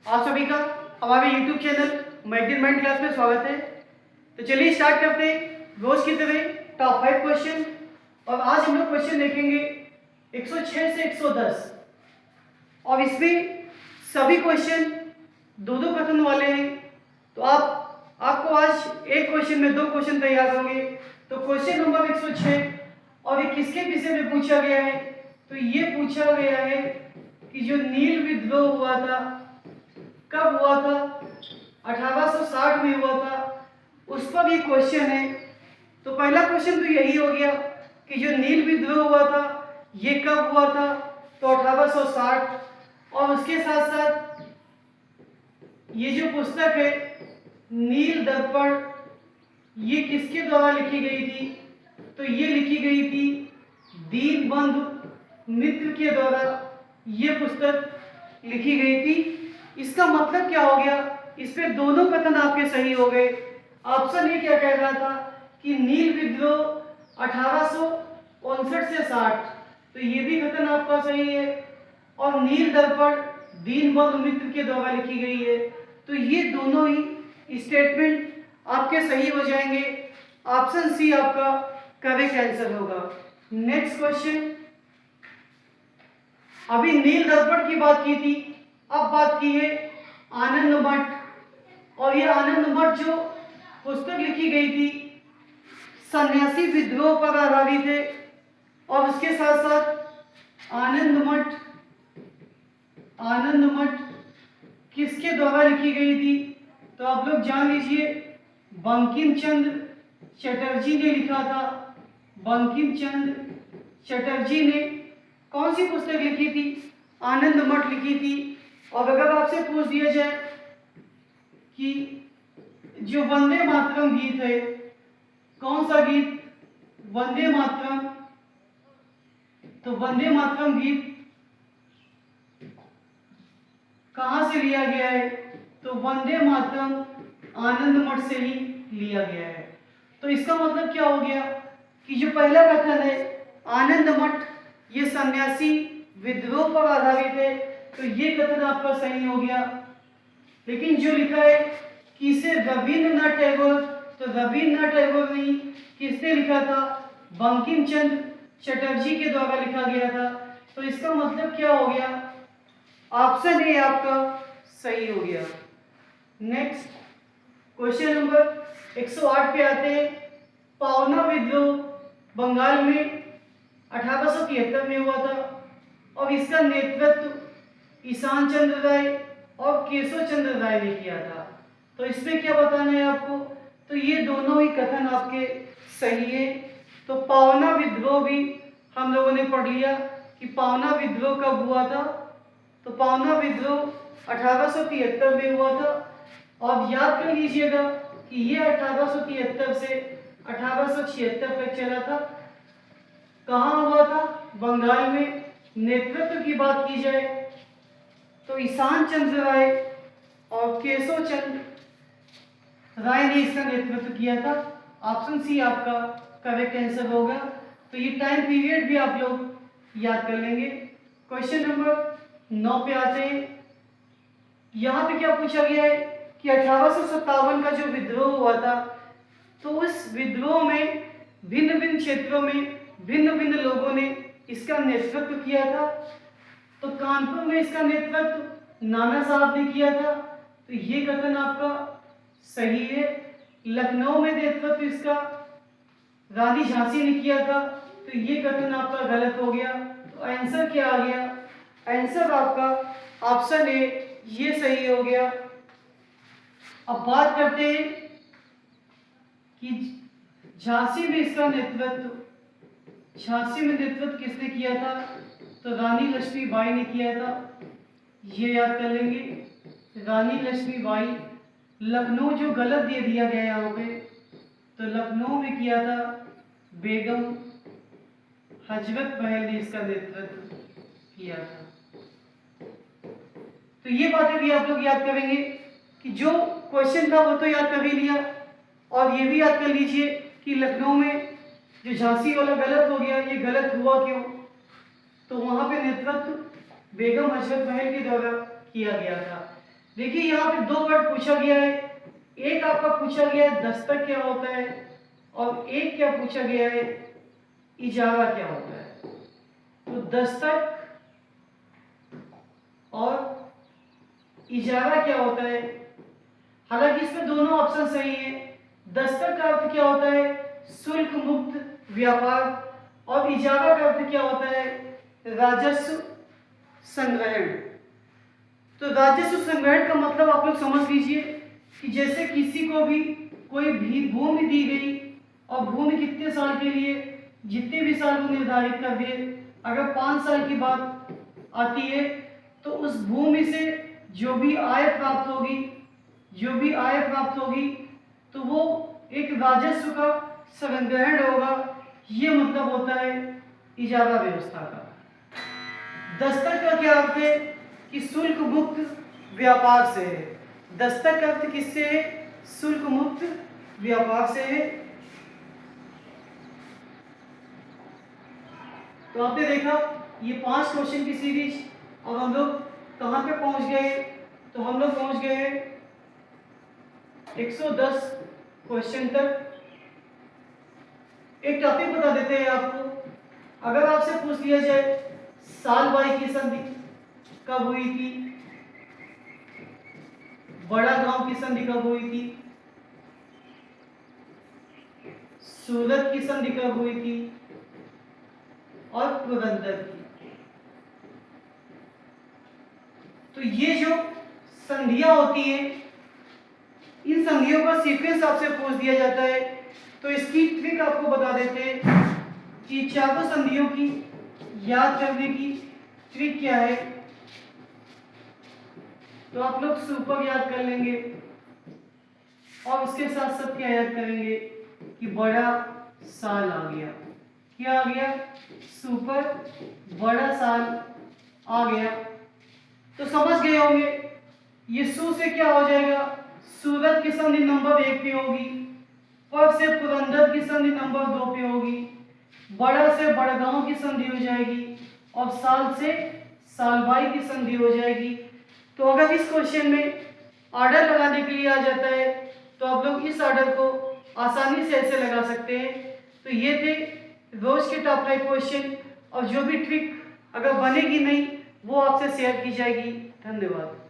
आप सभी का हमारे YouTube channel magazine mind class में स्वागत है। तो चलिए स्टार्ट करते हैं रोज की तरह टॉप 5 क्वेश्चन। और आज हम लोग क्वेश्चन देखेंगे 106 से 110 और इसमें सभी क्वेश्चन दो दो कथन वाले हैं। तो आपको आज एक क्वेश्चन में दो क्वेश्चन तैयार होंगे। तो क्वेश्चन नंबर 106 और ये किसके विषय में पूछा गया है? तो ये पूछा गया है कि जो नील विद्रोह हुआ था कब हुआ था? 1860 में हुआ था, उस पर ये क्वेश्चन है। तो पहला क्वेश्चन तो यही हो गया कि जो नील विद्रोह हुआ था ये कब हुआ था? तो 1860। और उसके साथ साथ ये जो पुस्तक है नील दर्पण, ये किसके द्वारा लिखी गई थी? तो ये लिखी गई थी दीनबंधु मित्र के द्वारा ये पुस्तक लिखी गई थी। इसका मतलब क्या हो गया? इस पे दोनों कथन आपके सही हो गए। ऑप्शन ए क्या कह रहा था कि नील विद्रोह 1859 से 60, तो ये भी कथन आपका सही है। और नील दर्पण दीनबंधु मित्र के द्वारा लिखी गई है, तो ये दोनों ही स्टेटमेंट आपके सही हो जाएंगे। ऑप्शन सी आपका करेक्ट आंसर होगा। नेक्स्ट क्वेश्चन, अभी नील दर्पण की बात की थी, अब बात की है आनंद मठ। और ये आनंद मठ जो पुस्तक लिखी गई थी सन्यासी विद्रोह पर आधारित है। और उसके साथ साथ आनंद मठ किसके द्वारा लिखी गई थी? तो आप लोग जान लीजिए, बंकिम चंद्र चटर्जी ने लिखा था। बंकिम चंद्र चटर्जी ने कौन सी पुस्तक लिखी थी? आनंद मठ लिखी थी। और अगर आपसे पूछ दिया जाए कि जो वंदे मातरम गीत है, कौन सा गीत? वंदे मातरम। तो वंदे मातरम गीत कहां से लिया गया है? तो वंदे मातरम आनंद मठ से ही लिया गया है। तो इसका मतलब क्या हो गया कि जो पहला कथन है आनंद मठ ये सन्यासी विद्रोह पर आधारित है, तो ये कथन आपका सही हो गया। लेकिन जो लिखा है कि इसे रविन्द्रनाथ टैगोर, तो रविन्द्रनाथ टैगोर नहीं, किसने लिखा था? बंकिम चंद्र चटर्जी के द्वारा लिखा गया था। तो इसका मतलब क्या हो गया? ऑप्शन ए आपका सही हो गया। नेक्स्ट क्वेश्चन नंबर 108 पे आते हैं। पावना विद्रोह बंगाल में 1873 में हुआ था और इसका नेतृत्व ईशान चंद्र राय और केशव चंद्र राय ने किया था। तो इसमें क्या बताना है आपको? तो ये दोनों ही कथन आपके सही है। तो पावना विद्रोह भी हम लोगों ने पढ़ लिया कि पावना विद्रोह कब हुआ था? तो पावना विद्रोह 1873 में हुआ था। और याद कर लीजिएगा कि ये 1873 से 1876 तक चला था। कहाँ हुआ था? बंगाल में। नेतृत्व की बात की जाए तो ईशान चंद्र राय और केशव चंद्र राय ने इसका नेतृत्व किया था। ऑप्शन सी आपका करेक्ट आंसर होगा। तो ये टाइम पीरियड भी आप लोग याद कर लेंगे। क्वेश्चन नंबर 9 पे आते हैं। यहाँ पे क्या पूछा गया है कि 1857 का जो विद्रोह हुआ था, तो उस विद्रोह में भिन्न भिन्न क्षेत्रों में भिन्न भिन्न लोगों ने इसका नेतृत्व किया था। तो कानपुर में इसका नेतृत्व नाना साहब ने किया था, तो ये कथन आपका सही है। लखनऊ में नेतृत्व इसका रानी झांसी ने किया था, तो ये कथन आपका गलत हो गया। तो आंसर क्या आ गया? आंसर आपका ऑप्शन ए ये सही हो गया। अब बात करते हैं कि झांसी में इसका नेतृत्व किसने किया था? तो रानी लक्ष्मीबाई ने किया था। ये याद कर लेंगे, रानी लक्ष्मीबाई। लखनऊ जो गलत दे दिया गया यहाँ पे, तो लखनऊ में किया था बेगम हजरत महल ने इसका नेतृत्व किया था। तो ये बातें भी आप लोग याद करेंगे कि जो क्वेश्चन था वो तो याद कर ही लिया, और ये भी याद कर लीजिए कि लखनऊ में जो झांसी वाला गलत हो गया, ये गलत हुआ क्यों? तो वहां पे नेतृत्व बेगम हजरत महल के द्वारा किया गया था। देखिए यहाँ पे दो वर्ड पूछा गया है। एक आपका पूछा गया है दस्तक क्या होता है, और एक क्या पूछा गया है, इजारा क्या होता है। तो दस्तक और इजारा क्या होता है। हालांकि इसमें दोनों ऑप्शन सही है। दस्तक का अर्थ क्या होता है, शुल्क मुक्त व्यापार, और इजारा का अर्थ क्या होता है, राजस्व संग्रहण। तो राजस्व संग्रहण का मतलब आप लोग समझ लीजिए कि जैसे किसी को भी कोई भी भूमि दी गई, और भूमि कितने साल के लिए, जितने भी साल को निर्धारित कर दिए, अगर 5 साल की बात आती है तो उस भूमि से जो भी आय प्राप्त होगी तो वो एक राजस्व का संग्रहण होगा। ये मतलब होता है इजारा व्यवस्था का। दस्तक का क्या अर्थ है कि शुल्क मुक्त व्यापार से है। दस्तक का अर्थ किससे है, शुल्क मुक्त व्यापार से है। तो आपने देखा ये 5 क्वेश्चन की सीरीज। अब हम लोग कहाँ पे पहुंच गए, तो हम लोग पहुंच गए 110 क्वेश्चन तक। एक टॉपिक बता देते हैं आपको। अगर आपसे पूछ लिया जाए साल बाई की संधि कब हुई थी, बड़ा गांव की संधि कब हुई थी, सूरत की संधि कब हुई थी, और पुरंदर की। तो ये जो संधियां होती हैं, इन संधियों का सीक्वेंस आपसे पूछ दिया जाता है। तो इसकी ट्रिक आपको बता देते हैं कि चारों संधियों की याद करने की ट्रिक क्या है। तो आप लोग सुपर याद कर लेंगे, और उसके साथ साथ क्या याद करेंगे कि बड़ा साल आ गया। क्या आ गया, सुपर बड़ा साल आ गया। तो समझ गए होंगे ये सू से क्या हो जाएगा, सूरत की संधि नंबर 1 पे होगी, पर से पुरंदर की संधि नंबर 2 पे होगी, बड़ा से बड़गांव की संधि हो जाएगी, और साल से सालबाई की संधि हो जाएगी। तो अगर इस क्वेश्चन में ऑर्डर लगाने के लिए आ जाता है तो आप लोग इस ऑर्डर को आसानी से ऐसे लगा सकते हैं। तो ये थे रोज के टॉप 5 क्वेश्चन, और जो भी ट्रिक अगर बनेगी नहीं वो आपसे शेयर की जाएगी। धन्यवाद।